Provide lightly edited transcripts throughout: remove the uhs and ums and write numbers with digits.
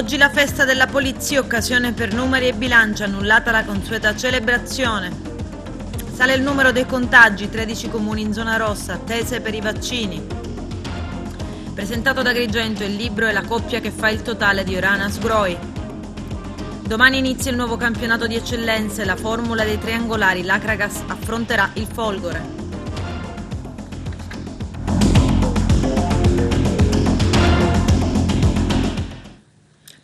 Oggi la festa della polizia, occasione per numeri e bilanci, annullata la consueta celebrazione. Sale il numero dei contagi, 13 comuni in zona rossa, attese per i vaccini. Presentato da Agrigento il libro e la coppia che fa il totale di Orana Sgroi. Domani inizia il nuovo campionato di eccellenze, la formula dei triangolari, l'Acragas affronterà il Folgore.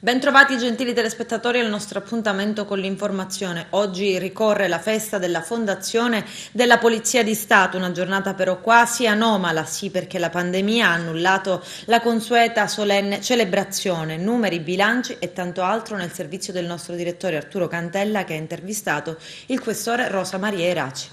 Bentrovati gentili telespettatori al nostro appuntamento con l'informazione. Oggi ricorre la festa della Fondazione della Polizia di Stato, una giornata però quasi anomala, sì, perché la pandemia ha annullato la consueta solenne celebrazione, numeri, bilanci e tanto altro nel servizio del nostro direttore Arturo Cantella, che ha intervistato il questore Rosa Maria Eraci.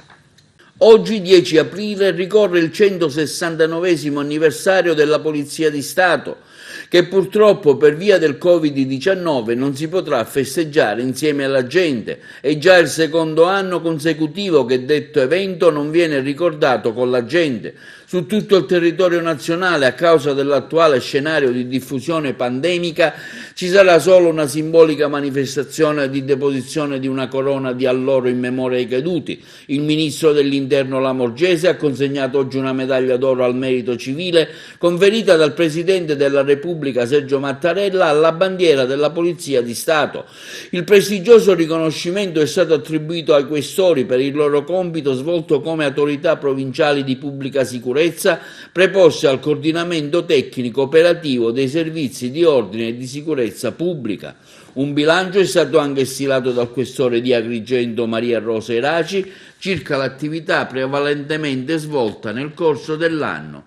Oggi, 10 aprile, ricorre il 169° anniversario della Polizia di Stato, che purtroppo per via del Covid-19 non si potrà festeggiare insieme alla gente. È già il secondo anno consecutivo che detto evento non viene ricordato con la gente. Su tutto il territorio nazionale, a causa dell'attuale scenario di diffusione pandemica, ci sarà solo una simbolica manifestazione di deposizione di una corona di alloro in memoria ai caduti. Il ministro dell'Interno Lamorgese ha consegnato oggi una medaglia d'oro al merito civile, conferita dal Presidente della Repubblica Sergio Mattarella alla bandiera della Polizia di Stato. Il prestigioso riconoscimento è stato attribuito ai questori per il loro compito svolto come autorità provinciali di pubblica sicurezza, preposte al coordinamento tecnico operativo dei servizi di ordine e di sicurezza pubblica. Un bilancio è stato anche stilato dal questore di Agrigento Maria Rosa Eraci circa l'attività prevalentemente svolta nel corso dell'anno.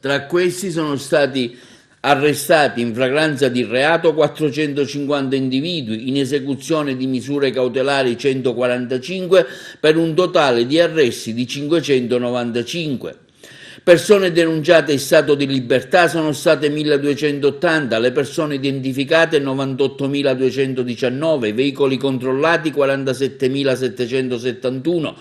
Tra questi sono stati arrestati in flagranza di reato 450 individui, in esecuzione di misure cautelari 145 per un totale di arresti di 595. Persone denunciate in stato di libertà sono state 1280, le persone identificate 98.219, veicoli controllati 47.771,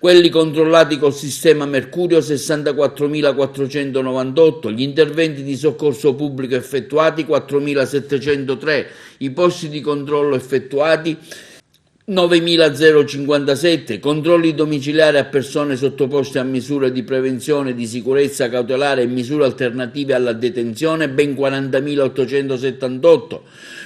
quelli controllati col sistema Mercurio 64.498, gli interventi di soccorso pubblico effettuati 4.703, i posti di controllo effettuati 9.057, controlli domiciliari a persone sottoposte a misure di prevenzione, di sicurezza cautelare e misure alternative alla detenzione ben 40.878,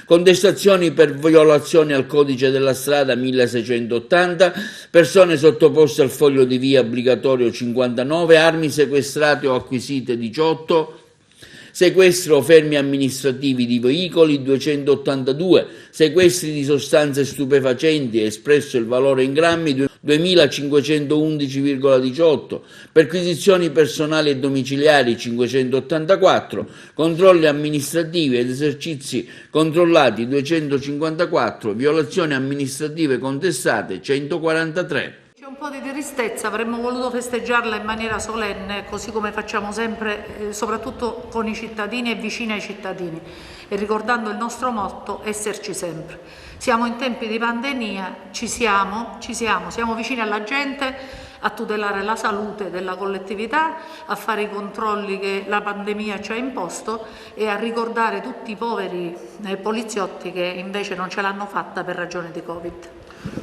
contestazioni per violazioni al codice della strada 1.680, persone sottoposte al foglio di via obbligatorio 59, armi sequestrate o acquisite 18, sequestri o fermi amministrativi di veicoli 282, sequestri di sostanze stupefacenti espresso il valore in grammi 2.511,18, perquisizioni personali e domiciliari 584, controlli amministrativi ed esercizi controllati 254, violazioni amministrative contestate 143. Un po' di tristezza, avremmo voluto festeggiarla in maniera solenne, così come facciamo sempre, soprattutto con i cittadini e vicini ai cittadini, e ricordando il nostro motto, esserci sempre. Siamo in tempi di pandemia, siamo vicini alla gente, a tutelare la salute della collettività, a fare i controlli che la pandemia ci ha imposto e a ricordare tutti i poveri poliziotti che invece non ce l'hanno fatta per ragioni di Covid.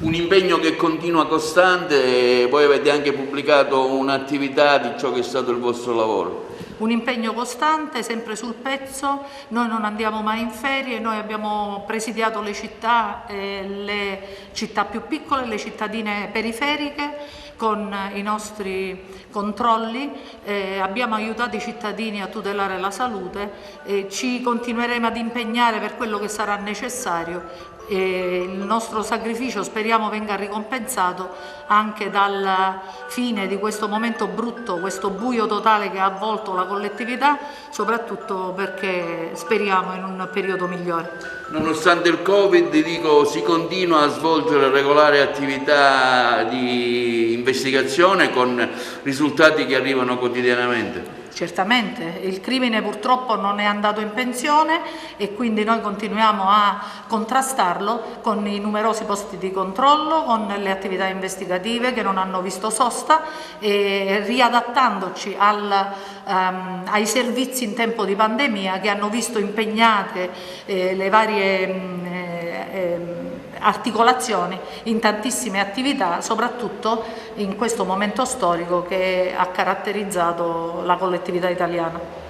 Un impegno che continua costante e voi avete anche pubblicato un'attività di ciò che è stato il vostro lavoro. Un impegno costante, sempre sul pezzo, noi non andiamo mai in ferie, noi abbiamo presidiato le città più piccole, le cittadine periferiche, con i nostri controlli, abbiamo aiutato i cittadini a tutelare la salute e ci continueremo ad impegnare per quello che sarà necessario. Il nostro sacrificio speriamo venga ricompensato anche dalla fine di questo momento brutto, questo buio totale che ha avvolto la collettività, soprattutto perché speriamo in un periodo migliore. Nonostante il Covid, si continua a svolgere regolari attività di investigazione con risultati che arrivano quotidianamente. Certamente, il crimine purtroppo non è andato in pensione e quindi noi continuiamo a contrastarlo con i numerosi posti di controllo, con le attività investigative che non hanno visto sosta e riadattandoci ai servizi in tempo di pandemia che hanno visto impegnate le varie articolazioni in tantissime attività, soprattutto in questo momento storico che ha caratterizzato la collettività italiana.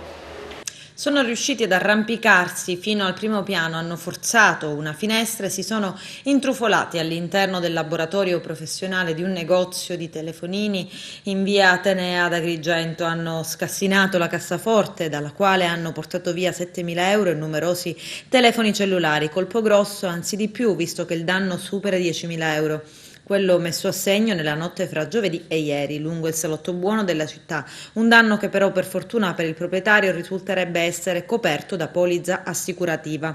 Sono riusciti ad arrampicarsi fino al primo piano, hanno forzato una finestra e si sono intrufolati all'interno del laboratorio professionale di un negozio di telefonini in via Atenea ad Agrigento. Hanno scassinato la cassaforte dalla quale hanno portato via 7.000 euro e numerosi telefoni cellulari. Colpo grosso, anzi di più, visto che il danno supera 10.000 euro. Quello messo a segno nella notte fra giovedì e ieri, lungo il salotto buono della città. Un danno che però per fortuna per il proprietario risulterebbe essere coperto da polizza assicurativa.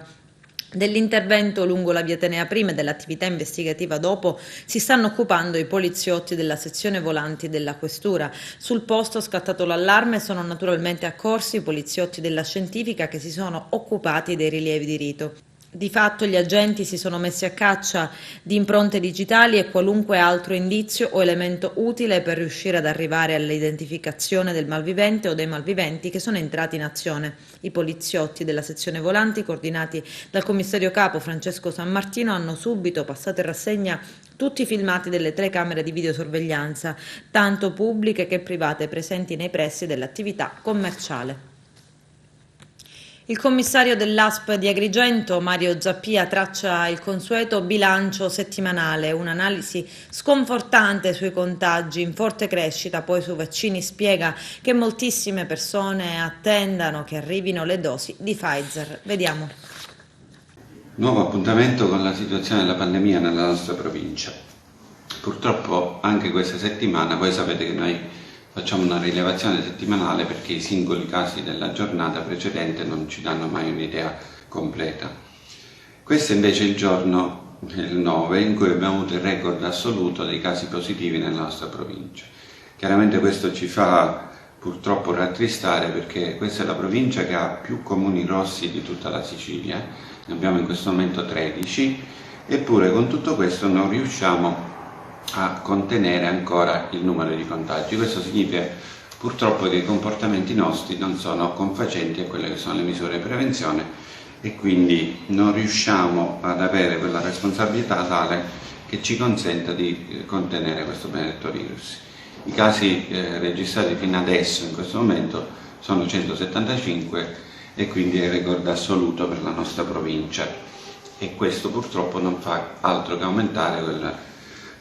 Dell'intervento lungo la via Atenea prima e dell'attività investigativa dopo si stanno occupando i poliziotti della sezione volanti della questura. Sul posto scattato l'allarme sono naturalmente accorsi i poliziotti della scientifica che si sono occupati dei rilievi di rito. Di fatto gli agenti si sono messi a caccia di impronte digitali e qualunque altro indizio o elemento utile per riuscire ad arrivare all'identificazione del malvivente o dei malviventi che sono entrati in azione. I poliziotti della sezione volanti, coordinati dal commissario capo Francesco San Martino, hanno subito passato in rassegna tutti i filmati delle telecamere di videosorveglianza, tanto pubbliche che private, presenti nei pressi dell'attività commerciale. Il commissario dell'ASP di Agrigento, Mario Zappia, traccia il consueto bilancio settimanale, un'analisi sconfortante sui contagi in forte crescita, poi sui vaccini spiega che moltissime persone attendano che arrivino le dosi di Pfizer. Vediamo. Nuovo appuntamento con la situazione della pandemia nella nostra provincia. Purtroppo anche questa settimana, voi sapete che noi facciamo una rilevazione settimanale perché i singoli casi della giornata precedente non ci danno mai un'idea completa. Questo invece è il giorno, il 9, in cui abbiamo avuto il record assoluto dei casi positivi nella nostra provincia. Chiaramente questo ci fa purtroppo rattristare perché questa è la provincia che ha più comuni rossi di tutta la Sicilia, ne abbiamo in questo momento 13, eppure con tutto questo non riusciamo a contenere ancora il numero di contagi. Questo significa purtroppo che i comportamenti nostri non sono confacenti a quelle che sono le misure di prevenzione e quindi non riusciamo ad avere quella responsabilità tale che ci consenta di contenere questo benedetto virus. I casi registrati fino adesso in questo momento sono 175 e quindi è il record assoluto per la nostra provincia e questo purtroppo non fa altro che aumentare quel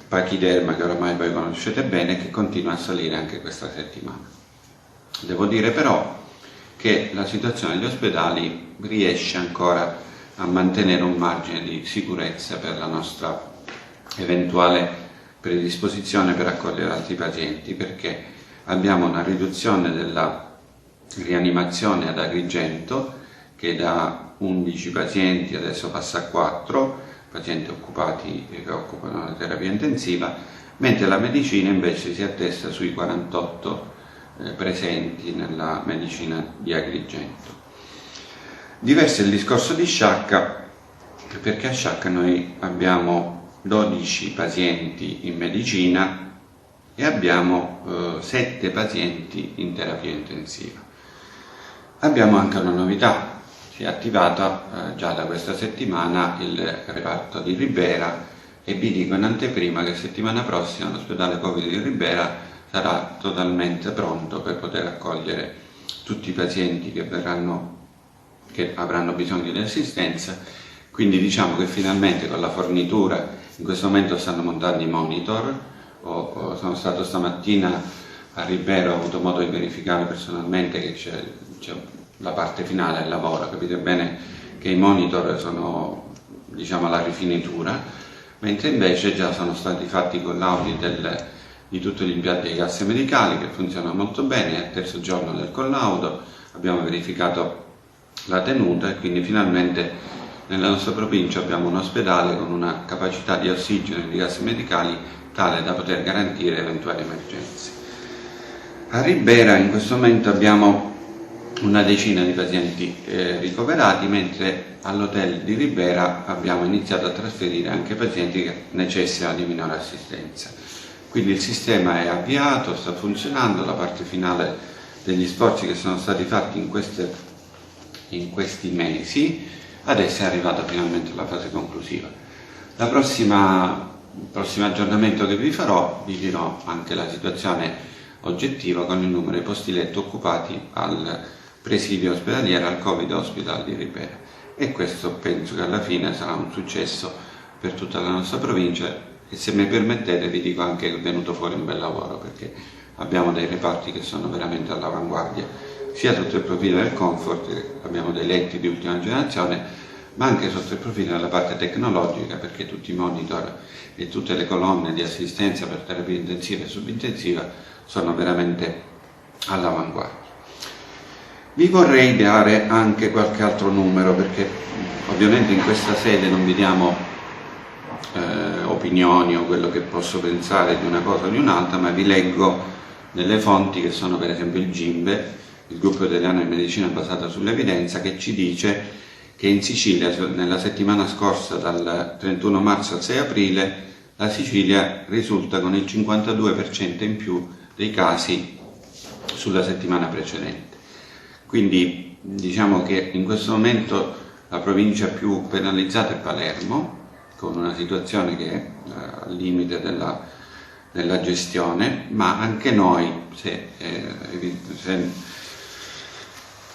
pachiderma che oramai voi conoscete bene e che continua a salire anche questa settimana. Devo dire però che la situazione degli ospedali riesce ancora a mantenere un margine di sicurezza per la nostra eventuale predisposizione per accogliere altri pazienti, perché abbiamo una riduzione della rianimazione ad Agrigento che da 11 pazienti adesso passa a 4 pazienti occupati che occupano la terapia intensiva, mentre la medicina invece si attesta sui 48 presenti nella medicina di Agrigento. Diverso è il discorso di Sciacca, perché a Sciacca noi abbiamo 12 pazienti in medicina e abbiamo 7 pazienti in terapia intensiva. Abbiamo anche una novità. Si è attivata già da questa settimana il reparto di Ribera e vi dico in anteprima che settimana prossima l'ospedale Covid di Ribera sarà totalmente pronto per poter accogliere tutti i pazienti che avranno bisogno di assistenza. Quindi diciamo che finalmente con la fornitura, in questo momento stanno montando i monitor, sono stato stamattina a Ribera, ho avuto modo di verificare personalmente che c'è la parte finale del lavoro, capite bene che i monitor sono la rifinitura, mentre invece già sono stati fatti i collauti di tutti gli impianti di casse medicali che funzionano molto bene. Al terzo giorno del collaudo abbiamo verificato la tenuta e quindi finalmente nella nostra provincia abbiamo un ospedale con una capacità di ossigeno e di casse medicali tale da poter garantire eventuali emergenze. A Ribera in questo momento abbiamo una decina di pazienti ricoverati, mentre all'hotel di Ribera abbiamo iniziato a trasferire anche pazienti che necessitano di minore assistenza. Quindi il sistema è avviato, sta funzionando, la parte finale degli sforzi che sono stati fatti in questi mesi, adesso è arrivata finalmente la fase conclusiva. Il prossimo aggiornamento che vi farò, vi dirò anche la situazione oggettiva con il numero di posti letto occupati al presidio ospedaliero, al Covid Hospital di Ribera, e questo penso che alla fine sarà un successo per tutta la nostra provincia, e se mi permettete vi dico anche che è venuto fuori un bel lavoro, perché abbiamo dei reparti che sono veramente all'avanguardia, sia sotto il profilo del comfort, abbiamo dei letti di ultima generazione, ma anche sotto il profilo della parte tecnologica, perché tutti i monitor e tutte le colonne di assistenza per terapia intensiva e subintensiva sono veramente all'avanguardia. Vi vorrei dare anche qualche altro numero, perché ovviamente in questa sede non vi diamo opinioni o quello che posso pensare di una cosa o di un'altra, ma vi leggo delle fonti che sono per esempio il GIMBE, il gruppo italiano di medicina basata sull'evidenza, che ci dice che in Sicilia nella settimana scorsa, dal 31 marzo al 6 aprile, la Sicilia risulta con il 52% in più dei casi sulla settimana precedente. Quindi diciamo che in questo momento la provincia più penalizzata è Palermo, con una situazione che è al limite della gestione, ma anche noi, se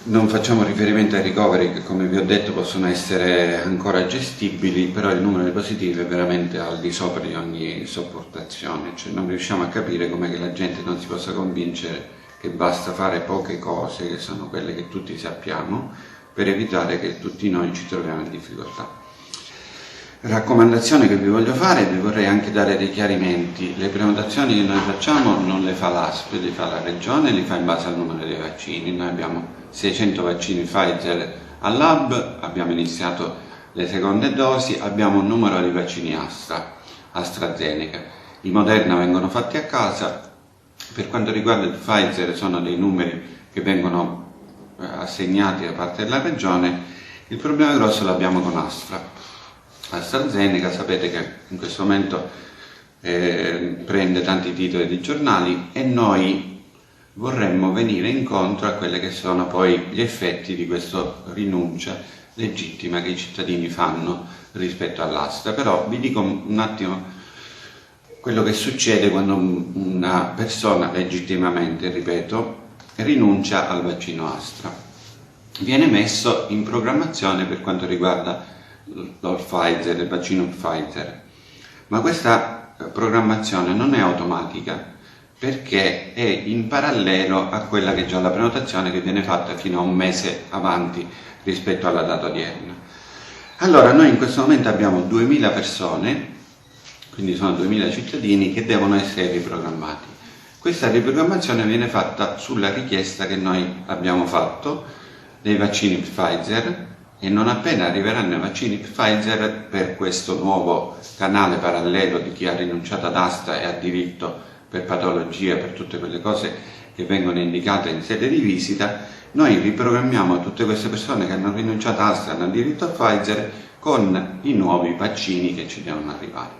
non facciamo riferimento ai ricoveri, che come vi ho detto possono essere ancora gestibili, però il numero di positivi è veramente al di sopra di ogni sopportazione, cioè non riusciamo a capire come che la gente non si possa convincere che basta fare poche cose, che sono quelle che tutti sappiamo, per evitare che tutti noi ci troviamo in difficoltà. Raccomandazione che vi voglio fare, vi vorrei anche dare dei chiarimenti. Le prenotazioni che noi facciamo non le fa l'ASP, le fa la Regione, le fa in base al numero dei vaccini. Noi abbiamo 600 vaccini Pfizer al lab, abbiamo iniziato le seconde dosi, abbiamo un numero di vaccini AstraZeneca. I Moderna vengono fatti a casa. Per quanto riguarda il Pfizer sono dei numeri che vengono assegnati da parte della Regione. Il problema grosso l'abbiamo con AstraZeneca, sapete che in questo momento prende tanti titoli di giornali, e noi vorremmo venire incontro a quelli che sono poi gli effetti di questa rinuncia legittima che i cittadini fanno rispetto all'Astra. Però vi dico un attimo quello che succede quando una persona legittimamente, ripeto, rinuncia al vaccino Astra. Viene messo in programmazione per quanto riguarda il vaccino Pfizer, ma questa programmazione non è automatica, perché è in parallelo a quella che è già la prenotazione che viene fatta fino a un mese avanti rispetto alla data odierna. Allora noi in questo momento abbiamo 2000 persone, quindi sono 2000 cittadini che devono essere riprogrammati. Questa riprogrammazione viene fatta sulla richiesta che noi abbiamo fatto dei vaccini Pfizer, e non appena arriveranno i vaccini Pfizer, per questo nuovo canale parallelo di chi ha rinunciato ad Astra e ha diritto per patologia, per tutte quelle cose che vengono indicate in sede di visita, noi riprogrammiamo tutte queste persone che hanno rinunciato ad Astra e hanno diritto a Pfizer con i nuovi vaccini che ci devono arrivare.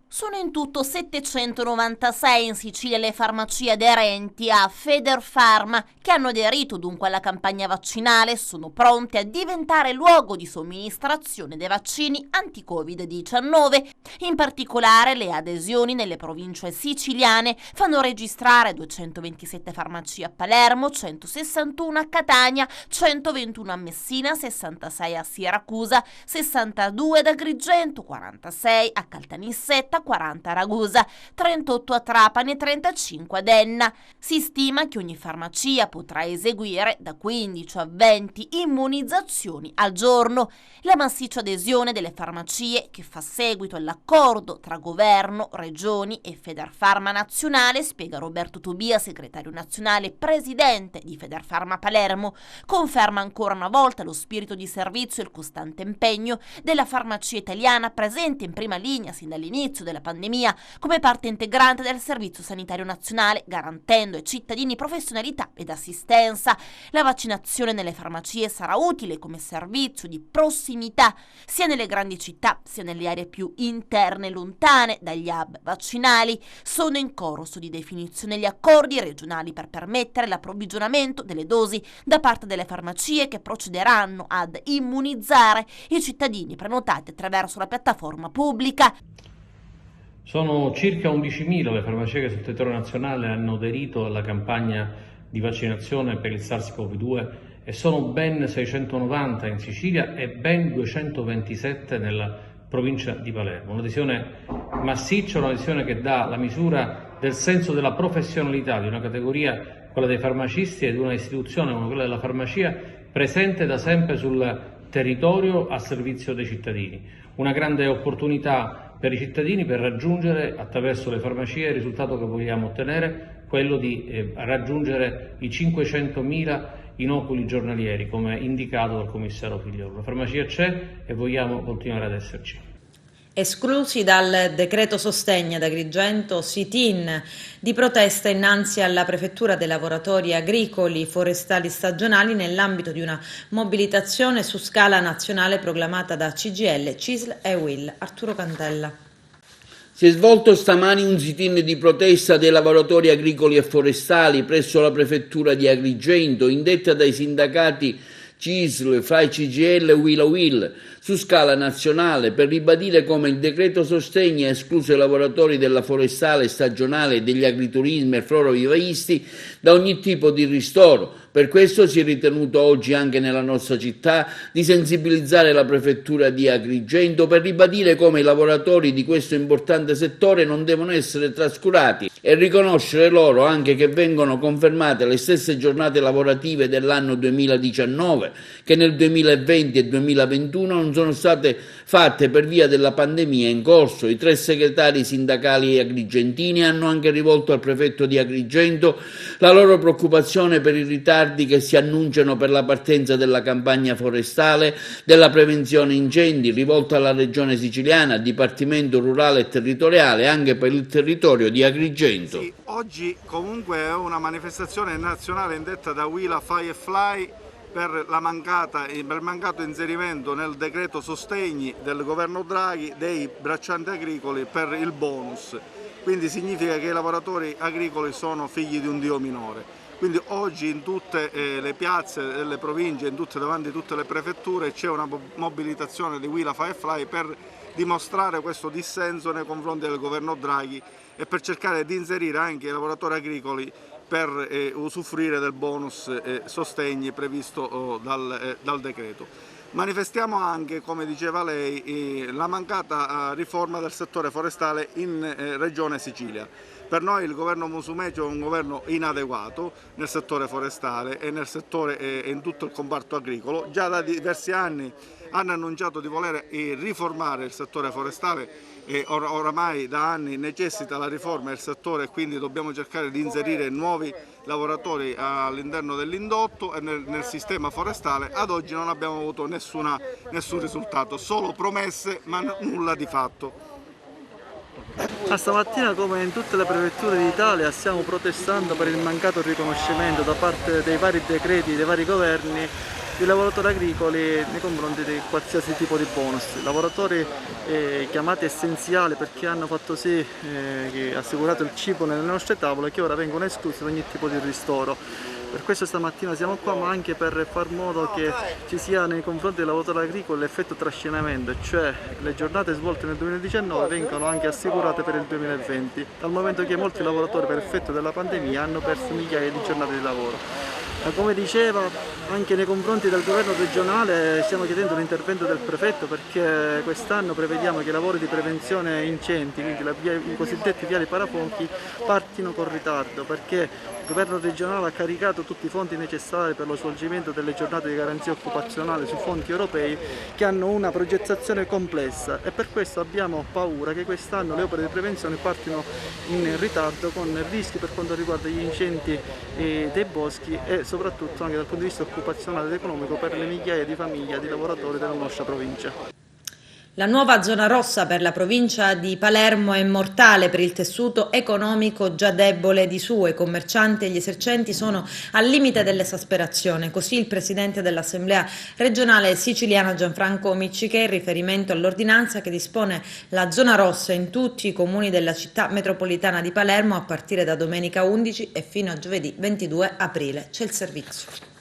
Sono in tutto 796 in Sicilia le farmacie aderenti a Federfarma che hanno aderito dunque alla campagna vaccinale e sono pronte a diventare luogo di somministrazione dei vaccini anti-Covid-19. In particolare le adesioni nelle province siciliane fanno registrare 227 farmacie a Palermo, 161 a Catania, 121 a Messina, 66 a Siracusa, 62 ad Agrigento, 46 a Caltanissetta, 40 a Ragusa, 38 a Trapani e 35 ad Enna. Si stima che ogni farmacia potrà eseguire da 15 a 20 immunizzazioni al giorno. La massiccia adesione delle farmacie, che fa seguito all'accordo tra governo, regioni e Federfarma Nazionale, spiega Roberto Tobia, segretario nazionale presidente di Federfarma Palermo, conferma ancora una volta lo spirito di servizio e il costante impegno della farmacia italiana presente in prima linea sin dall'inizio della della pandemia come parte integrante del Servizio Sanitario Nazionale, garantendo ai cittadini professionalità ed assistenza. La vaccinazione nelle farmacie sarà utile come servizio di prossimità sia nelle grandi città sia nelle aree più interne e lontane dagli hub vaccinali. Sono in corso di definizione gli accordi regionali per permettere l'approvvigionamento delle dosi da parte delle farmacie che procederanno ad immunizzare i cittadini prenotati attraverso la piattaforma pubblica. Sono circa 11.000 le farmacie che sul territorio nazionale hanno aderito alla campagna di vaccinazione per il SARS-CoV-2 e sono ben 690 in Sicilia e ben 227 nella provincia di Palermo. Un'adesione massiccia, un'adesione che dà la misura del senso della professionalità di una categoria, quella dei farmacisti, e di una istituzione come quella della farmacia, presente da sempre sul territorio a servizio dei cittadini. Una grande opportunità per i cittadini per raggiungere attraverso le farmacie il risultato che vogliamo ottenere, quello di raggiungere i 500.000 inoculi giornalieri come indicato dal commissario Figliolo. La farmacia c'è e vogliamo continuare ad esserci. Esclusi dal decreto sostegno ad Agrigento sit-in di protesta innanzi alla prefettura dei lavoratori agricoli forestali stagionali nell'ambito di una mobilitazione su scala nazionale proclamata da CGIL, CISL e UIL. Arturo Cantella. Si è svolto stamani un sit-in di protesta dei lavoratori agricoli e forestali presso la prefettura di Agrigento, indetta dai sindacati CISL, FAI CGIL e UIL su scala nazionale per ribadire come il decreto sostegni ha escluso i lavoratori della forestale stagionale, degli agriturismi e florovivaisti da ogni tipo di ristoro. Per questo si è ritenuto oggi anche nella nostra città di sensibilizzare la prefettura di Agrigento per ribadire come i lavoratori di questo importante settore non devono essere trascurati e riconoscere loro anche che vengono confermate le stesse giornate lavorative dell'anno 2019 che nel 2020 e 2021 non sono state fatte per via della pandemia in corso. I 3 segretari sindacali agrigentini hanno anche rivolto al prefetto di Agrigento la loro preoccupazione per i ritardi che si annunciano per la partenza della campagna forestale, della prevenzione incendi, rivolta alla regione siciliana, al Dipartimento Rurale e Territoriale, anche per il territorio di Agrigento. Sì, oggi comunque è una manifestazione nazionale indetta da UILA, FAI e FLAI per il mancato inserimento nel decreto sostegni del governo Draghi dei braccianti agricoli per il bonus. Quindi significa che i lavoratori agricoli sono figli di un dio minore. Quindi oggi in tutte le piazze delle province, davanti a tutte le prefetture, c'è una mobilitazione di UILA, FAI e FLAI per dimostrare questo dissenso nei confronti del governo Draghi e per cercare di inserire anche i lavoratori agricoli per usufruire del bonus sostegni previsto dal decreto. Manifestiamo anche, come diceva lei, la mancata riforma del settore forestale in Regione Sicilia. Per noi il governo Musumeci è un governo inadeguato nel settore forestale e in tutto il comparto agricolo. Già da diversi anni hanno annunciato di voler riformare il settore forestale e oramai da anni necessita la riforma del settore e quindi dobbiamo cercare di inserire nuovi lavoratori all'interno dell'indotto e nel sistema forestale. Ad oggi non abbiamo avuto nessun risultato, solo promesse ma nulla di fatto. Stamattina, come in tutte le prefetture d'Italia, stiamo protestando per il mancato riconoscimento da parte dei vari decreti, dei vari governi, dei lavoratori agricoli nei confronti di qualsiasi tipo di bonus. Lavoratori chiamati essenziali perché hanno fatto sì che assicurato il cibo nelle nostre tavole, che ora vengono esclusi da ogni tipo di ristoro. Per questo stamattina siamo qua, ma anche per far modo che ci sia nei confronti dei lavoratori agricoli l'effetto trascinamento, cioè le giornate svolte nel 2019 vengono anche assicurate per il 2020, dal momento che molti lavoratori per effetto della pandemia hanno perso migliaia di giornate di lavoro. Ma come diceva, anche nei confronti del governo regionale stiamo chiedendo l'intervento del prefetto, perché quest'anno prevediamo che i lavori di prevenzione incendi, quindi i cosiddetti viali parafuochi, partino con ritardo, perché il governo regionale ha caricato tutti i fondi necessari per lo svolgimento delle giornate di garanzia occupazionale su fondi europei che hanno una progettazione complessa, e per questo abbiamo paura che quest'anno le opere di prevenzione partino in ritardo, con rischi per quanto riguarda gli incendi dei boschi e soprattutto anche dal punto di vista occupazionale ed economico per le migliaia di famiglie di lavoratori della nostra provincia. La nuova zona rossa per la provincia di Palermo è mortale per il tessuto economico già debole di suo. I commercianti e gli esercenti sono al limite dell'esasperazione. Così il presidente dell'Assemblea regionale siciliana Gianfranco Miccichè in riferimento all'ordinanza che dispone la zona rossa in tutti i comuni della città metropolitana di Palermo a partire da domenica 11 e fino a giovedì 22 aprile. C'è il servizio.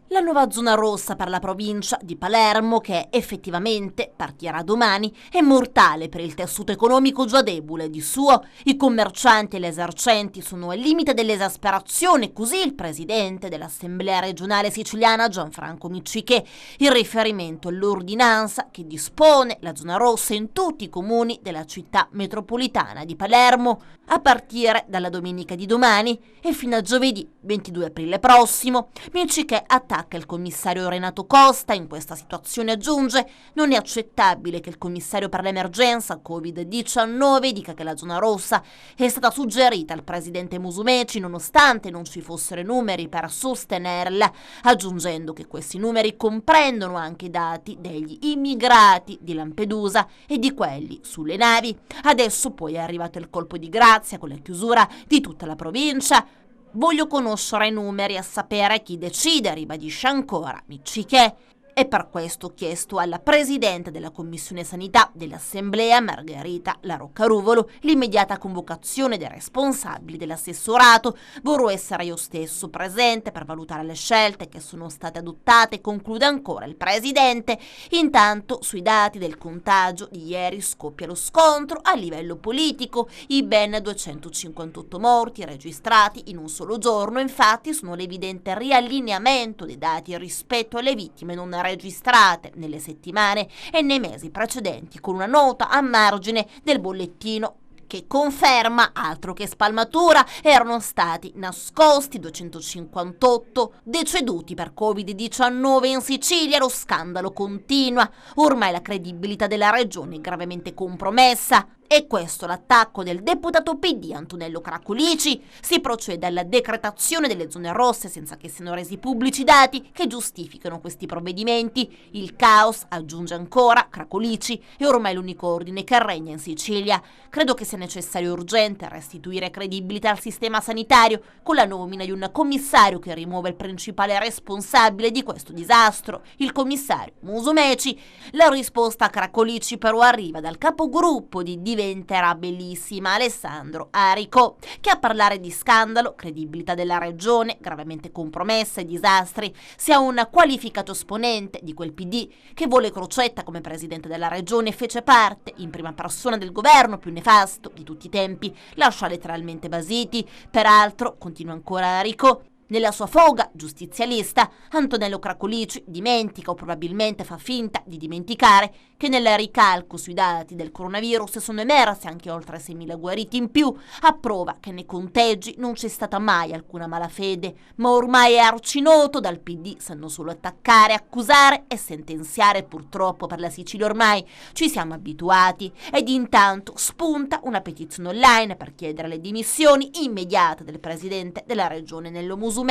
La nuova zona rossa per la provincia di Palermo, che effettivamente partirà domani, è mortale per il tessuto economico già debole di suo. I commercianti e gli esercenti sono al limite dell'esasperazione, così il presidente dell'Assemblea regionale siciliana Gianfranco Miccichè, in riferimento all'ordinanza che dispone la zona rossa in tutti i comuni della città metropolitana di Palermo, a partire dalla domenica di domani e fino a giovedì 22 aprile prossimo. Miccichè attacca il commissario Renato Costa. In questa situazione aggiunge: non è accettabile che il commissario per l'emergenza Covid-19 dica che la zona rossa è stata suggerita al presidente Musumeci nonostante non ci fossero numeri per sostenerla, aggiungendo che questi numeri comprendono anche i dati degli immigrati di Lampedusa e di quelli sulle navi. Adesso poi è arrivato il colpo di grazia con la chiusura di tutta la provincia. Voglio conoscere i numeri e sapere chi decide, ribadisce ancora Miccichè. E per questo ho chiesto alla Presidente della Commissione Sanità dell'Assemblea, Margherita La Roccaruvolo, l'immediata convocazione dei responsabili dell'assessorato. Vorrò essere io stesso presente per valutare le scelte che sono state adottate, conclude ancora il Presidente. Intanto, sui dati del contagio di ieri scoppia lo scontro a livello politico. I ben 258 morti registrati in un solo giorno, infatti, sono l'evidente riallineamento dei dati rispetto alle vittime non registrate nelle settimane e nei mesi precedenti, con una nota a margine del bollettino che conferma, altro che spalmatura, erano stati nascosti 258 deceduti per Covid-19 in Sicilia. Lo scandalo continua, ormai la credibilità della regione è gravemente compromessa. E questo l'attacco del deputato PD Antonello Cracolici. Si procede alla decretazione delle zone rosse senza che siano resi pubblici i dati che giustificano questi provvedimenti. Il caos, aggiunge ancora Cracolici, è ormai l'unico ordine che regna in Sicilia. Credo che sia necessario e urgente restituire credibilità al sistema sanitario con la nomina di un commissario che rimuova il principale responsabile di questo disastro, il commissario Musumeci. La risposta a Cracolici però arriva dal capogruppo di Diventerà Bellissima, Alessandro Arico, che a parlare di scandalo, credibilità della regione gravemente compromessa e disastri sia un qualificato esponente di quel PD che vuole Crocetta come presidente della regione e fece parte in prima persona del governo più nefasto di tutti i tempi, lascia letteralmente basiti. Peraltro, continua ancora Arico, nella sua foga giustizialista, Antonello Cracolici dimentica o probabilmente fa finta di dimenticare che nel ricalco sui dati del coronavirus sono emersi anche oltre 6.000 guariti in più, a prova che nei conteggi non c'è stata mai alcuna malafede, ma ormai è arcinoto dal PD sanno solo attaccare, accusare e sentenziare. Purtroppo per la Sicilia ormai ci siamo abituati ed intanto spunta una petizione online per chiedere le dimissioni immediate del presidente della regione Nello Musumeci.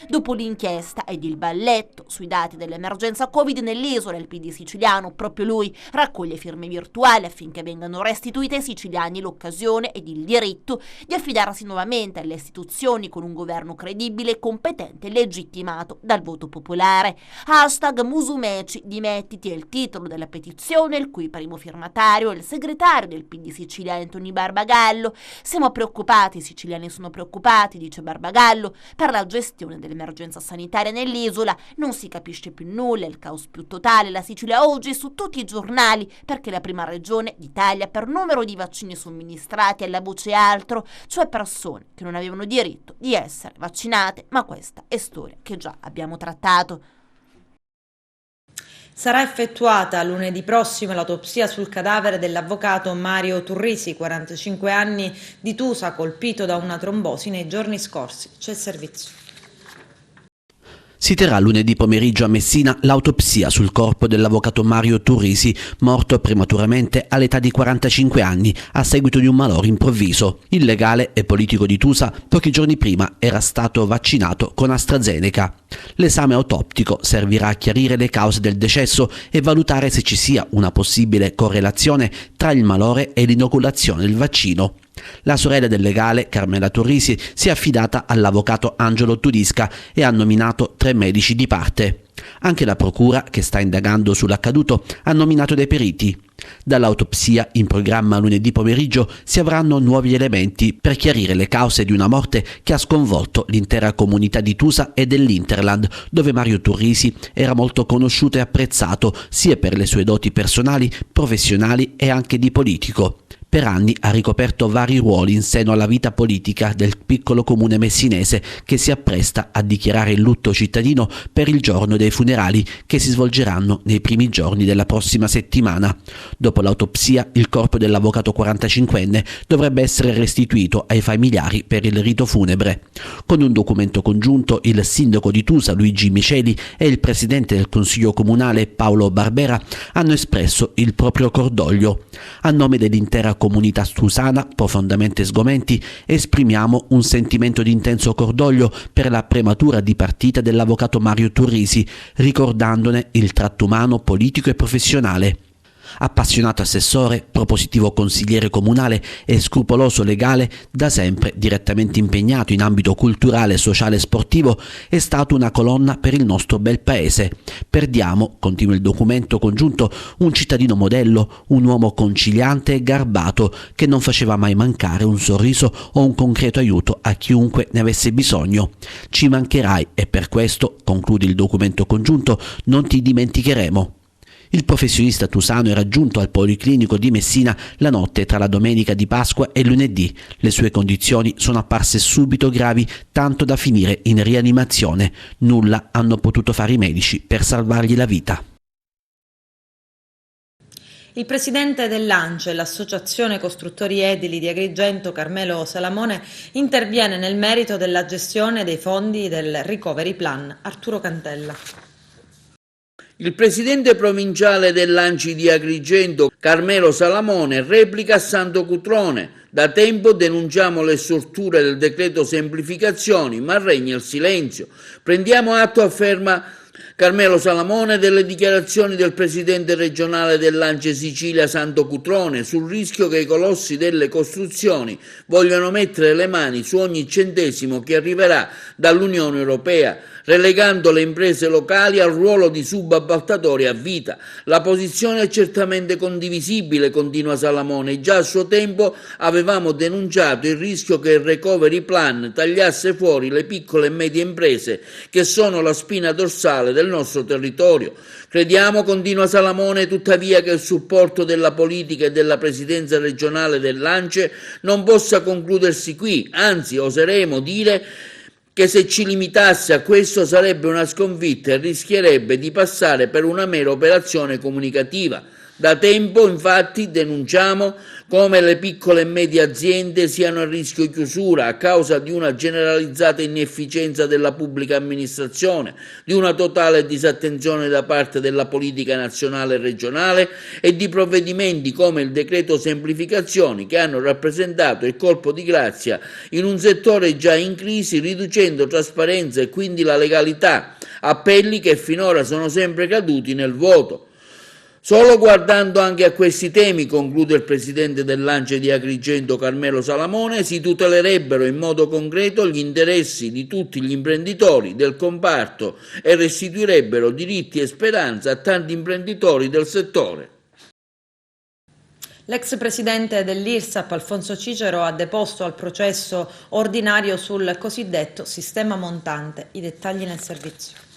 Dopo l'inchiesta ed il balletto sui dati dell'emergenza Covid nell'isola, il PD siciliano, proprio lui, raccoglie firme virtuali affinché vengano restituite ai siciliani l'occasione ed il diritto di affidarsi nuovamente alle istituzioni con un governo credibile, competente e legittimato dal voto popolare. #Musumeci dimettiti è il titolo della petizione, il cui primo firmatario è il segretario del PD Sicilia Anthony Barbagallo. Siamo preoccupati, i siciliani sono preoccupati, dice Barbagallo, per la gestione dell'emergenza sanitaria nell'isola. Non si capisce più nulla, il caos più totale. La Sicilia oggi è su tutti i giornali perché è la prima regione d'Italia per numero di vaccini somministrati, alla voce altro, cioè persone che non avevano diritto di essere vaccinate, ma questa è storia che già abbiamo trattato. Sarà effettuata lunedì prossimo l'autopsia sul cadavere dell'avvocato Mario Turrisi, 45 anni, di Tusa, colpito da una trombosi nei giorni scorsi. C'è il servizio. Si terrà lunedì pomeriggio a Messina l'autopsia sul corpo dell'avvocato Mario Turrisi, morto prematuramente all'età di 45 anni a seguito di un malore improvviso. Il legale e politico di Tusa pochi giorni prima era stato vaccinato con AstraZeneca. L'esame autoptico servirà a chiarire le cause del decesso e valutare se ci sia una possibile correlazione tra il malore e l'inoculazione del vaccino. La sorella del legale, Carmela Turrisi, si è affidata all'avvocato Angelo Tudisca e ha nominato 3 medici di parte. Anche la procura, che sta indagando sull'accaduto, ha nominato dei periti. Dall'autopsia in programma lunedì pomeriggio si avranno nuovi elementi per chiarire le cause di una morte che ha sconvolto l'intera comunità di Tusa e dell'Interland, dove Mario Turrisi era molto conosciuto e apprezzato sia per le sue doti personali, professionali e anche di politico. Per anni ha ricoperto vari ruoli in seno alla vita politica del piccolo comune messinese, che si appresta a dichiarare il lutto cittadino per il giorno dei funerali che si svolgeranno nei primi giorni della prossima settimana. Dopo l'autopsia, il corpo dell'avvocato 45enne dovrebbe essere restituito ai familiari per il rito funebre. Con un documento congiunto, il sindaco di Tusa, Luigi Miceli, e il presidente del consiglio comunale, Paolo Barbera, hanno espresso il proprio cordoglio. A nome dell'intera comunità tusana, profondamente sgomenti, esprimiamo un sentimento di intenso cordoglio per la prematura dipartita dell'avvocato Mario Turrisi, ricordandone il tratto umano, politico e professionale. Appassionato assessore, propositivo consigliere comunale e scrupoloso legale, da sempre direttamente impegnato in ambito culturale, sociale e sportivo, è stato una colonna per il nostro bel paese. Perdiamo, continua il documento congiunto, un cittadino modello, un uomo conciliante e garbato che non faceva mai mancare un sorriso o un concreto aiuto a chiunque ne avesse bisogno. Ci mancherai e per questo, conclude il documento congiunto, non ti dimenticheremo. Il professionista tusano era giunto al Policlinico di Messina la notte tra la domenica di Pasqua e lunedì. Le sue condizioni sono apparse subito gravi, tanto da finire in rianimazione. Nulla hanno potuto fare i medici per salvargli la vita. Il presidente dell'ANCE, l'Associazione Costruttori Edili di Agrigento, Carmelo Salamone, interviene nel merito della gestione dei fondi del Recovery Plan. Arturo Cantella. Il presidente provinciale dell'ANCI di Agrigento, Carmelo Salamone, replica a Santo Cutrone. Da tempo denunciamo le storture del decreto semplificazioni, ma regna il silenzio. Prendiamo atto, afferma Carmelo Salamone, delle dichiarazioni del presidente regionale dell'ANCE Sicilia Santo Cutrone sul rischio che i colossi delle costruzioni vogliano mettere le mani su ogni centesimo che arriverà dall'Unione Europea, relegando le imprese locali al ruolo di subappaltatori a vita. La posizione è certamente condivisibile, continua Salamone. Già a suo tempo avevamo denunciato il rischio che il Recovery Plan tagliasse fuori le piccole e medie imprese che sono la spina dorsale del nostro territorio. Crediamo, continua Salamone, tuttavia, che il supporto della politica e della presidenza regionale dell'ANCE non possa concludersi qui, anzi oseremo dire che se ci limitasse a questo sarebbe una sconfitta e rischierebbe di passare per una mera operazione comunicativa. Da tempo, infatti, denunciamo come le piccole e medie aziende siano a rischio chiusura a causa di una generalizzata inefficienza della pubblica amministrazione, di una totale disattenzione da parte della politica nazionale e regionale e di provvedimenti come il decreto semplificazioni che hanno rappresentato il colpo di grazia in un settore già in crisi, riducendo trasparenza e quindi la legalità, appelli che finora sono sempre caduti nel vuoto. Solo guardando anche a questi temi, conclude il presidente dell'ANCE di Agrigento Carmelo Salamone, si tutelerebbero in modo concreto gli interessi di tutti gli imprenditori del comparto e restituirebbero diritti e speranza a tanti imprenditori del settore. L'ex presidente dell'IRSAP, Alfonso Cicero, ha deposto al processo ordinario sul cosiddetto sistema montante. I dettagli nel servizio.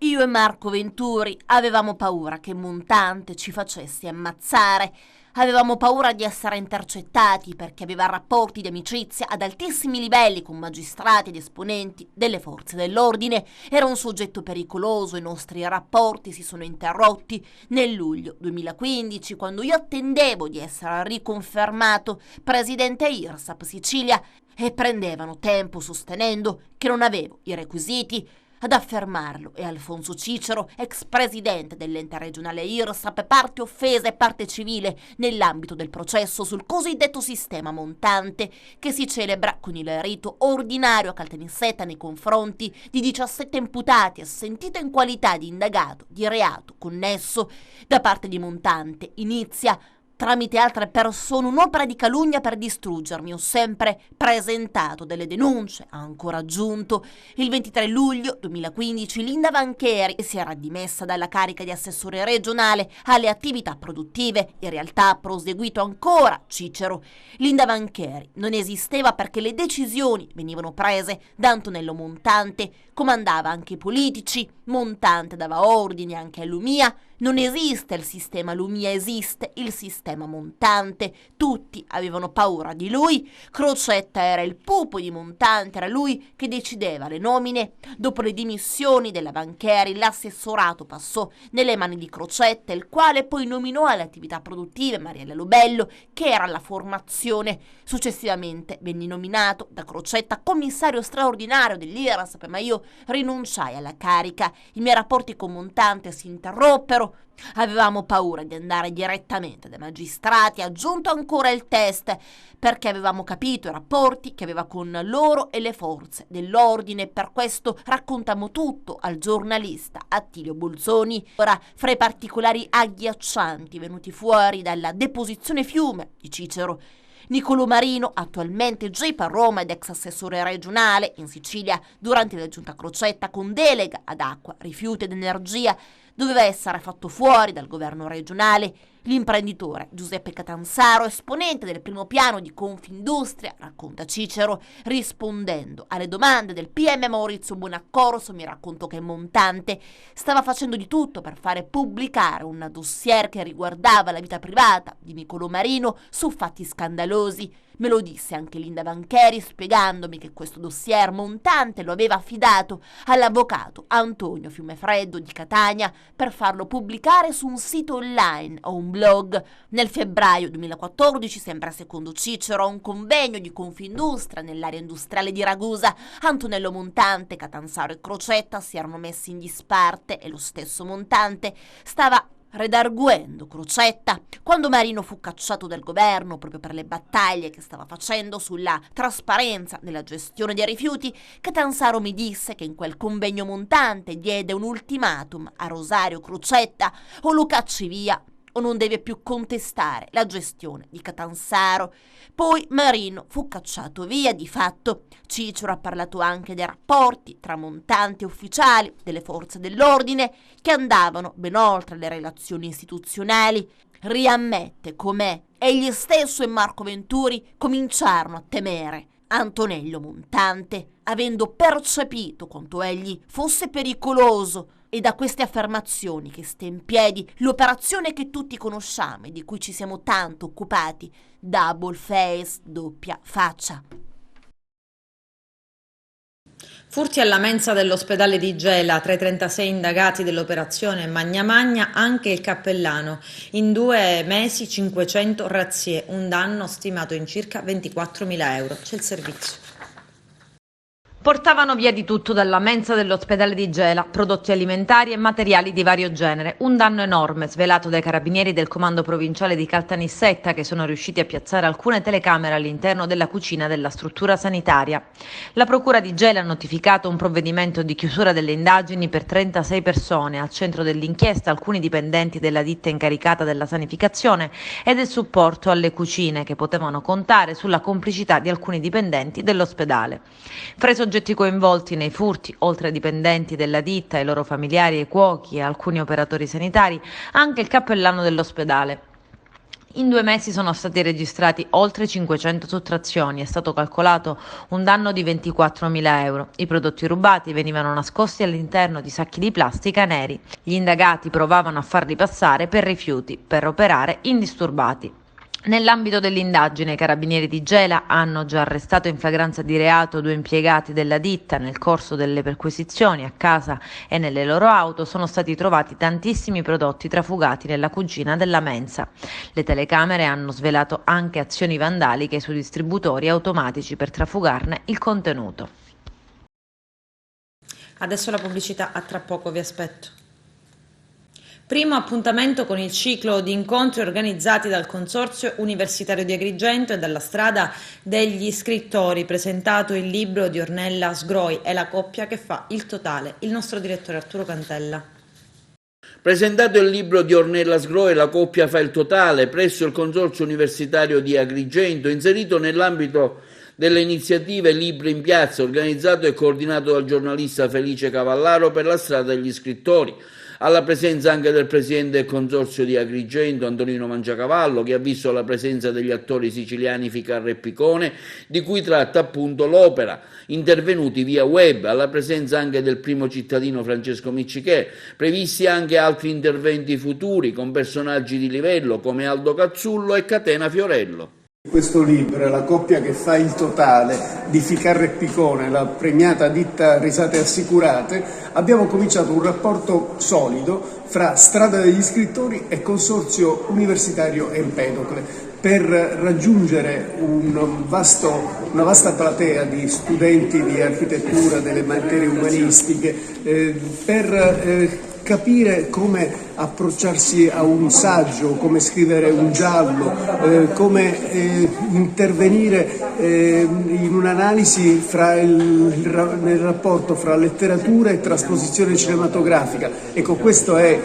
Io e Marco Venturi avevamo paura che Montante ci facesse ammazzare. Avevamo paura di essere intercettati perché aveva rapporti di amicizia ad altissimi livelli con magistrati ed esponenti delle forze dell'ordine. Era un soggetto pericoloso, i nostri rapporti si sono interrotti nel luglio 2015 quando io attendevo di essere riconfermato presidente IRSAP Sicilia e prendevano tempo sostenendo che non avevo i requisiti. Ad affermarlo è Alfonso Cicero, ex presidente dell'ente regionale IRSAP, parte offesa e parte civile nell'ambito del processo sul cosiddetto sistema Montante, che si celebra con il rito ordinario a Caltanissetta nei confronti di 17 imputati, assentito in qualità di indagato di reato connesso. Da parte di Montante inizia tramite altre persone un'opera di calunnia per distruggermi. Ho sempre presentato delle denunce, ha ancora aggiunto. Il 23 luglio 2015 Linda Vancheri si era dimessa dalla carica di assessore regionale alle attività produttive. In realtà ha proseguito ancora Cicero. Linda Vancheri non esisteva perché le decisioni venivano prese da Antonello Montante, comandava anche i politici, Montante dava ordini anche a Lumia. Non esiste il sistema Lumia, esiste il sistema Montante. Tutti avevano paura di lui. Crocetta era il pupo di Montante, era lui che decideva le nomine. Dopo le dimissioni della Vancheri, l'assessorato passò nelle mani di Crocetta, il quale poi nominò alle attività produttive Mariella Lobello, che era alla formazione. Successivamente venni nominato da Crocetta commissario straordinario dell'IRSAP, ma io rinunciai alla carica. I miei rapporti con Montante si interroppero. Avevamo paura di andare direttamente dai magistrati, aggiunto ancora il test, perché avevamo capito i rapporti che aveva con loro e le forze dell'ordine. Per questo raccontammo tutto al giornalista Attilio Bolzoni. Ora, fra i particolari agghiaccianti venuti fuori dalla deposizione Fiume di Cicero, Niccolò Marino, attualmente GIP a Roma ed ex assessore regionale in Sicilia durante la giunta Crocetta con delega ad acqua, rifiuti ed energia, doveva essere fatto fuori dal governo regionale. L'imprenditore Giuseppe Catanzaro, esponente del primo piano di Confindustria, racconta Cicero, rispondendo alle domande del PM Maurizio Buonaccorso, mi raccontò che Montante stava facendo di tutto per fare pubblicare un dossier che riguardava la vita privata di Niccolò Marino su fatti scandalosi. Me lo disse anche Linda Vancheri, spiegandomi che questo dossier Montante lo aveva affidato all'avvocato Antonio Fiumefreddo di Catania per farlo pubblicare su un sito online o un blog. Nel febbraio 2014, sempre secondo Cicero, a un convegno di Confindustria nell'area industriale di Ragusa, Antonello Montante, Catanzaro e Crocetta si erano messi in disparte e lo stesso Montante stava redarguendo Crocetta. Quando Marino fu cacciato dal governo proprio per le battaglie che stava facendo sulla trasparenza nella gestione dei rifiuti, Catanzaro mi disse che in quel convegno Montante diede un ultimatum a Rosario Crocetta: o lo cacci via o non deve più contestare la gestione di Catanzaro. Poi Marino fu cacciato via di fatto. Cicero ha parlato anche dei rapporti tra Montante e ufficiali delle forze dell'ordine che andavano ben oltre le relazioni istituzionali. Riammette com'è egli stesso e Marco Venturi cominciarono a temere Antonello Montante, avendo percepito quanto egli fosse pericoloso. E da queste affermazioni che sta in piedi l'operazione che tutti conosciamo e di cui ci siamo tanto occupati, double face, doppia faccia. Furti alla mensa dell'ospedale di Gela, tra i 36 indagati dell'operazione Magna Magna anche il cappellano. In 2 mesi 500 razzie, un danno stimato in circa 24.000 euro. C'è il servizio. Portavano via di tutto dalla mensa dell'ospedale di Gela, prodotti alimentari e materiali di vario genere. Un danno enorme svelato dai carabinieri del comando provinciale di Caltanissetta, che sono riusciti a piazzare alcune telecamere all'interno della cucina della struttura sanitaria. La procura di Gela ha notificato un provvedimento di chiusura delle indagini per 36 persone. Al centro dell'inchiesta alcuni dipendenti della ditta incaricata della sanificazione e del supporto alle cucine, che potevano contare sulla complicità di alcuni dipendenti dell'ospedale. Fra i soggetti coinvolti nei furti, oltre ai dipendenti della ditta, ai loro familiari, ai cuochi e alcuni operatori sanitari, anche il cappellano dell'ospedale. In 2 mesi sono stati registrati oltre 500 sottrazioni, è stato calcolato un danno di 24.000 euro. I prodotti rubati venivano nascosti all'interno di sacchi di plastica neri. Gli indagati provavano a farli passare per rifiuti, per operare indisturbati. Nell'ambito dell'indagine, i carabinieri di Gela hanno già arrestato in flagranza di reato 2 impiegati della ditta. Nel corso delle perquisizioni a casa e nelle loro auto sono stati trovati tantissimi prodotti trafugati nella cucina della mensa. Le telecamere hanno svelato anche azioni vandaliche su distributori automatici per trafugarne il contenuto. Adesso la pubblicità, a tra poco, vi aspetto. Primo appuntamento con il ciclo di incontri organizzati dal Consorzio Universitario di Agrigento e dalla Strada degli Scrittori, presentato il libro di Ornella Sgroi e la coppia che fa il totale. Il nostro direttore Arturo Cantella. Presentato il libro di Ornella Sgroi, la coppia fa il totale, presso il Consorzio Universitario di Agrigento, inserito nell'ambito delle iniziative Libri in Piazza, organizzato e coordinato dal giornalista Felice Cavallaro per la Strada degli Scrittori. Alla presenza anche del presidente del Consorzio di Agrigento, Antonino Mangiacavallo, che ha visto la presenza degli attori siciliani Ficarra e Picone, di cui tratta appunto l'opera, intervenuti via web. Alla presenza anche del primo cittadino Francesco Miccichè, previsti anche altri interventi futuri con personaggi di livello come Aldo Cazzullo e Catena Fiorello. Questo libro è La coppia che fa il totale di Ficarra e Picone, la premiata ditta Risate Assicurate. Abbiamo cominciato un rapporto solido fra Strada degli Scrittori e Consorzio Universitario Empedocle per raggiungere una vasta platea di studenti di architettura, delle materie umanistiche, per capire come approcciarsi a un saggio, come scrivere un giallo, come intervenire in un'analisi nel rapporto fra letteratura e trasposizione cinematografica. Ecco, questo è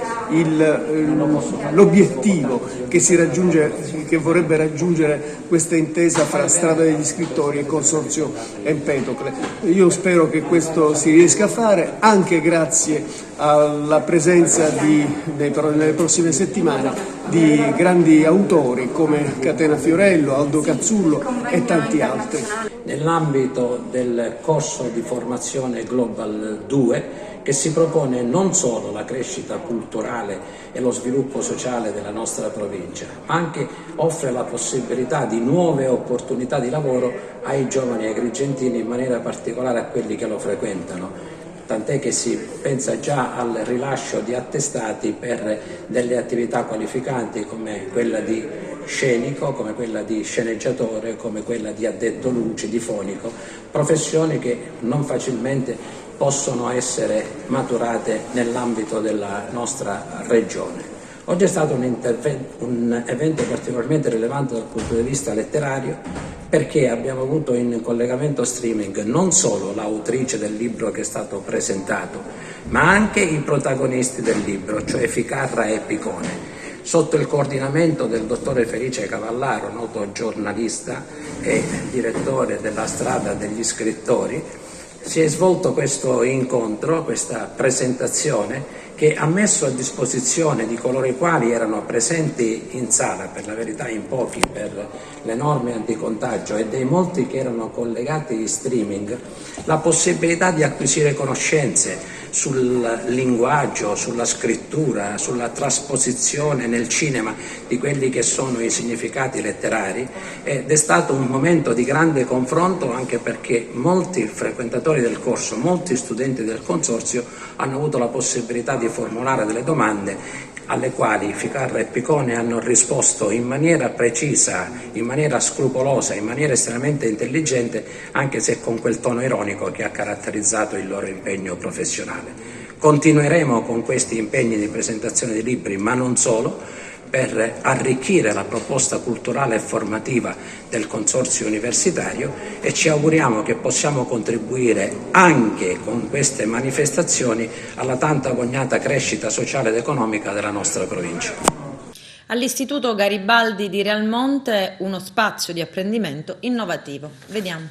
l'obiettivo che si raggiunge, che vorrebbe raggiungere questa intesa fra Strada degli Scrittori e Consorzio Empedocle. Io spero che questo si riesca a fare anche grazie alla presenza nelle prossime settimane di grandi autori come Catena Fiorello, Aldo Cazzullo e tanti altri. Nell'ambito del corso di formazione Global 2, che si propone non solo la crescita culturale e lo sviluppo sociale della nostra provincia, ma anche offre la possibilità di nuove opportunità di lavoro ai giovani agrigentini, in maniera particolare a quelli che lo frequentano. Tant'è che si pensa già al rilascio di attestati per delle attività qualificanti come quella di scenico, come quella di sceneggiatore, come quella di addetto luci, di fonico, professioni che non facilmente possono essere maturate nell'ambito della nostra regione. Oggi è stato un evento particolarmente rilevante dal punto di vista letterario, perché abbiamo avuto in collegamento streaming non solo l'autrice del libro che è stato presentato, ma anche i protagonisti del libro, cioè Ficarra e Picone, sotto il coordinamento del dottore Felice Cavallaro, noto giornalista e direttore della Strada degli Scrittori. Si è svolto questo incontro, questa presentazione, che ha messo a disposizione di coloro i quali erano presenti in sala, per la verità in pochi per le norme anticontagio, e dei molti che erano collegati in streaming, la possibilità di acquisire conoscenze sul linguaggio, sulla scrittura, sulla trasposizione nel cinema di quelli che sono i significati letterari, ed è stato un momento di grande confronto, anche perché molti frequentatori del corso, molti studenti del consorzio hanno avuto la possibilità di formulare delle domande alle quali Ficarra e Picone hanno risposto in maniera precisa, in maniera scrupolosa, in maniera estremamente intelligente, anche se con quel tono ironico che ha caratterizzato il loro impegno professionale. Continueremo con questi impegni di presentazione di libri, ma non solo, per arricchire la proposta culturale e formativa del consorzio universitario, e ci auguriamo che possiamo contribuire anche con queste manifestazioni alla tanto agognata crescita sociale ed economica della nostra provincia. All'Istituto Garibaldi di Realmonte uno spazio di apprendimento innovativo. Vediamo.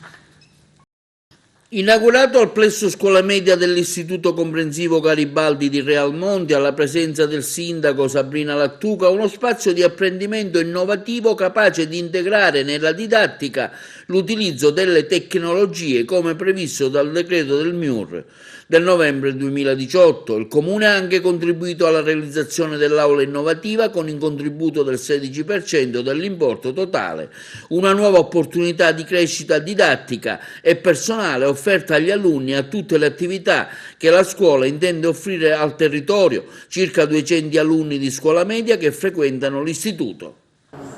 Inaugurato al plesso scuola media dell'Istituto Comprensivo Garibaldi di Realmonte, alla presenza del sindaco Sabrina Lattuca, uno spazio di apprendimento innovativo capace di integrare nella didattica l'utilizzo delle tecnologie come previsto dal decreto del MIUR del novembre 2018. Il Comune ha anche contribuito alla realizzazione dell'aula innovativa con il contributo del 16% dell'importo totale, una nuova opportunità di crescita didattica e personale offerta agli alunni e a tutte le attività che la scuola intende offrire al territorio, circa 200 alunni di scuola media che frequentano l'istituto.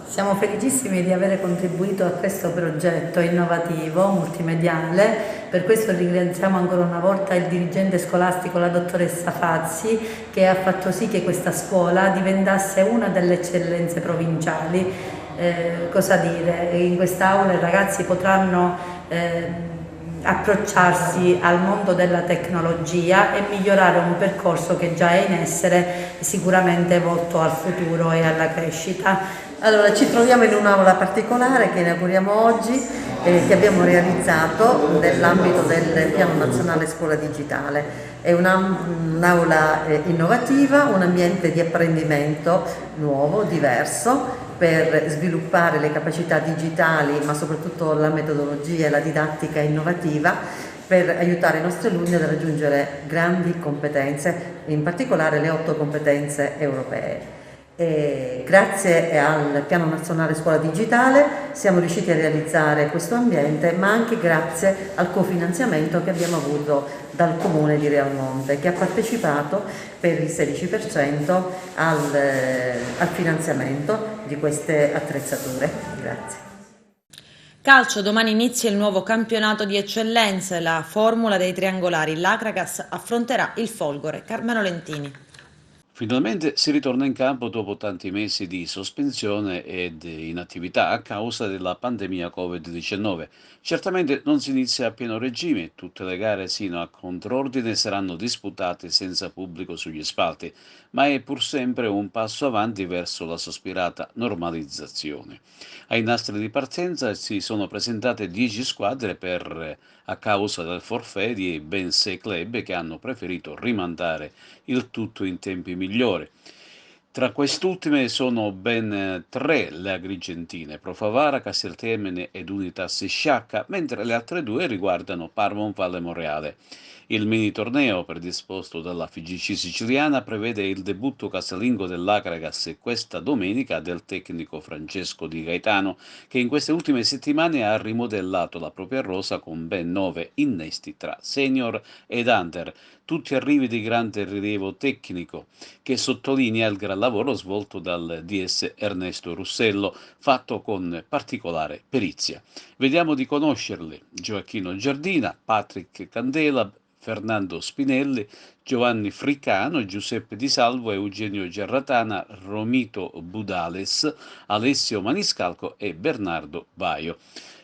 Siamo felicissimi di aver contribuito a questo progetto innovativo, multimediale. Per questo ringraziamo ancora una volta il dirigente scolastico, la dottoressa Fazzi, che ha fatto sì che questa scuola diventasse una delle eccellenze provinciali. Cosa dire? In quest'aula i ragazzi potranno approcciarsi al mondo della tecnologia e migliorare un percorso che già è in essere, sicuramente volto al futuro e alla crescita. Allora, ci troviamo in un'aula particolare che inauguriamo oggi, che abbiamo realizzato nell'ambito del Piano Nazionale Scuola Digitale. È un'aula innovativa, un ambiente di apprendimento nuovo, diverso, per sviluppare le capacità digitali, ma soprattutto la metodologia e la didattica innovativa, per aiutare i nostri alunni ad raggiungere grandi competenze, in particolare le 8 competenze europee. Grazie al Piano Nazionale Scuola Digitale siamo riusciti a realizzare questo ambiente, ma anche grazie al cofinanziamento che abbiamo avuto dal Comune di Realmonte, che ha partecipato per il 16% al finanziamento di queste attrezzature. Grazie. Calcio, domani inizia il nuovo campionato di eccellenze, la formula dei triangolari. L'Acragas affronterà il Folgore. Carmelo Lentini. Finalmente si ritorna in campo dopo tanti mesi di sospensione ed inattività a causa della pandemia Covid-19. Certamente non si inizia a pieno regime, tutte le gare sino a contrordine saranno disputate senza pubblico sugli spalti, ma è pur sempre un passo avanti verso la sospirata normalizzazione. Ai nastri di partenza si sono presentate 10 squadre a causa del forfait di ben 6 club che hanno preferito rimandare il tutto in tempi migliori. Tra quest'ultime sono ben 3 le agrigentine, Pro Favara, Casteltermine ed Unitas Sciacca, mentre le altre 2 riguardano Parma Valle Monreale. Il mini torneo predisposto dalla FIGC siciliana prevede il debutto casalingo dell'Acragas questa domenica del tecnico Francesco Di Gaetano, che in queste ultime settimane ha rimodellato la propria rosa con ben 9 innesti tra senior ed under, tutti arrivi di grande rilievo tecnico, che sottolinea il gran lavoro svolto dal DS Ernesto Russello, fatto con particolare perizia. Vediamo di conoscerli: Gioacchino Giardina, Patrick Candela, Fernando Spinelli, Giovanni Fricano, Giuseppe Di Salvo, Eugenio Gerratana, Romito Budales, Alessio Maniscalco e Bernardo Baio.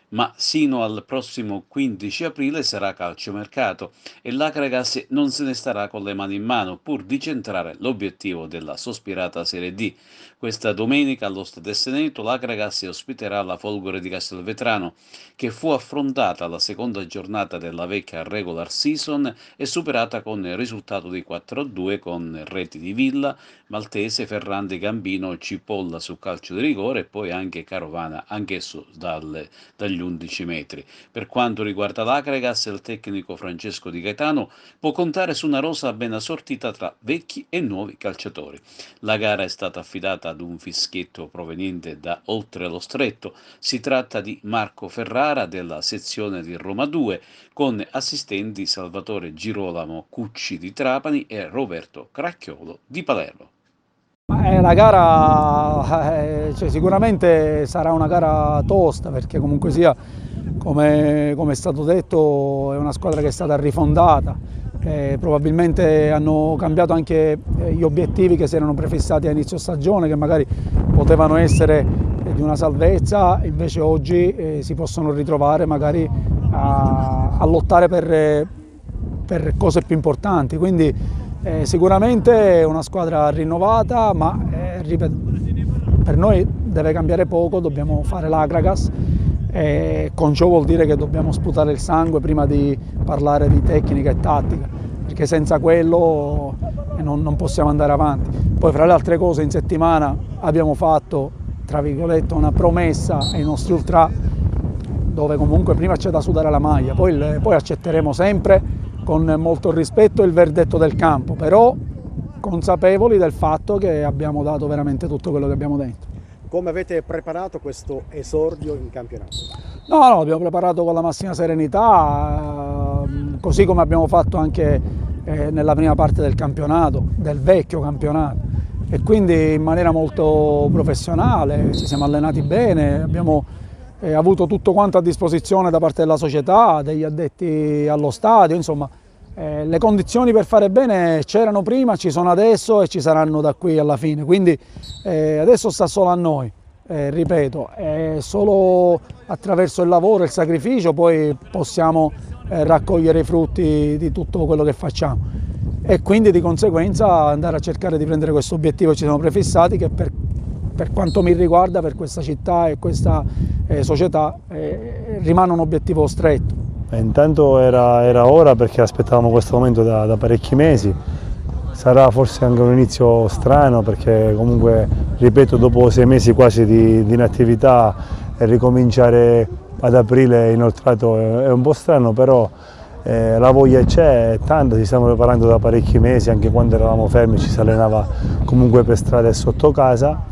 Ma sino al prossimo 15 aprile sarà calciomercato e l'Acragas non se ne starà con le mani in mano pur di centrare l'obiettivo della sospirata Serie D. Questa domenica allo Stade Seneto l'Acragas ospiterà la Folgore di Castelvetrano, che fu affrontata alla seconda giornata della vecchia regular season e superata con il risultato di 4-2 con reti di Villa, Maltese, Ferrandi, Gambino, Cipolla su calcio di rigore e poi anche Carovana, anch'esso dagli 11 metri. Per quanto riguarda l'Acragas, il tecnico Francesco Di Gaetano può contare su una rosa ben assortita tra vecchi e nuovi calciatori. La gara è stata affidata ad un fischietto proveniente da oltre lo stretto. Si tratta di Marco Ferrara della sezione di Roma 2, con assistenti Salvatore Girolamo Cucci di Trapani e Roberto Cracchiolo di Palermo. La gara sicuramente sarà una gara tosta, perché comunque sia, come è stato detto, è una squadra che è stata rifondata, probabilmente hanno cambiato anche gli obiettivi che si erano prefissati a inizio stagione, che magari potevano essere di una salvezza, invece oggi si possono ritrovare magari a lottare per cose più importanti. Quindi sicuramente è una squadra rinnovata, ma ripeto, per noi deve cambiare poco, dobbiamo fare l'Acragas, e con ciò vuol dire che dobbiamo sputare il sangue prima di parlare di tecnica e tattica, perché senza quello non possiamo andare avanti. Poi fra le altre cose in settimana abbiamo fatto, tra virgolette, una promessa ai nostri ultra, dove comunque prima c'è da sudare la maglia, poi accetteremo sempre con molto rispetto il verdetto del campo, però consapevoli del fatto che abbiamo dato veramente tutto quello che abbiamo dentro. Come avete preparato questo esordio in campionato? No, l'abbiamo preparato con la massima serenità, così come abbiamo fatto anche nella prima parte del campionato, del vecchio campionato, e quindi in maniera molto professionale, ci siamo allenati bene, abbiamo avuto tutto quanto a disposizione da parte della società, degli addetti allo stadio, insomma le condizioni per fare bene c'erano prima, ci sono adesso e ci saranno da qui alla fine, quindi adesso sta solo a noi, ripeto, solo attraverso il lavoro e il sacrificio poi possiamo raccogliere i frutti di tutto quello che facciamo e quindi di conseguenza andare a cercare di prendere questo obiettivo che ci siamo prefissati, che per quanto mi riguarda, per questa città e questa società rimane un obiettivo stretto. Intanto era ora, perché aspettavamo questo momento da parecchi mesi. Sarà forse anche un inizio strano, perché comunque, ripeto, dopo 6 mesi quasi di inattività ricominciare ad aprile inoltrato è un po' strano, però la voglia c'è, è tanta, ci stiamo preparando da parecchi mesi, anche quando eravamo fermi ci si allenava comunque per strada e sotto casa.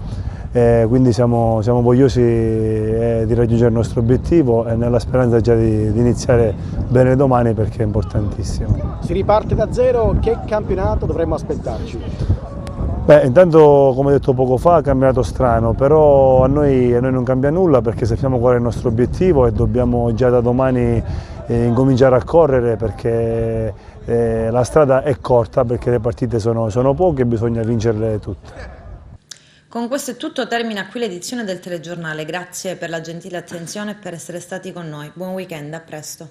Quindi siamo vogliosi di raggiungere il nostro obiettivo e nella speranza già di iniziare bene domani, perché è importantissimo. Si riparte da zero, che campionato dovremmo aspettarci? Intanto, come detto poco fa, campionato strano, però a noi non cambia nulla, perché sappiamo qual è il nostro obiettivo e dobbiamo già da domani incominciare a correre, perché la strada è corta, perché le partite sono poche e bisogna vincerle tutte. Con questo è tutto, termina qui l'edizione del telegiornale. Grazie per la gentile attenzione e per essere stati con noi. Buon weekend, a presto.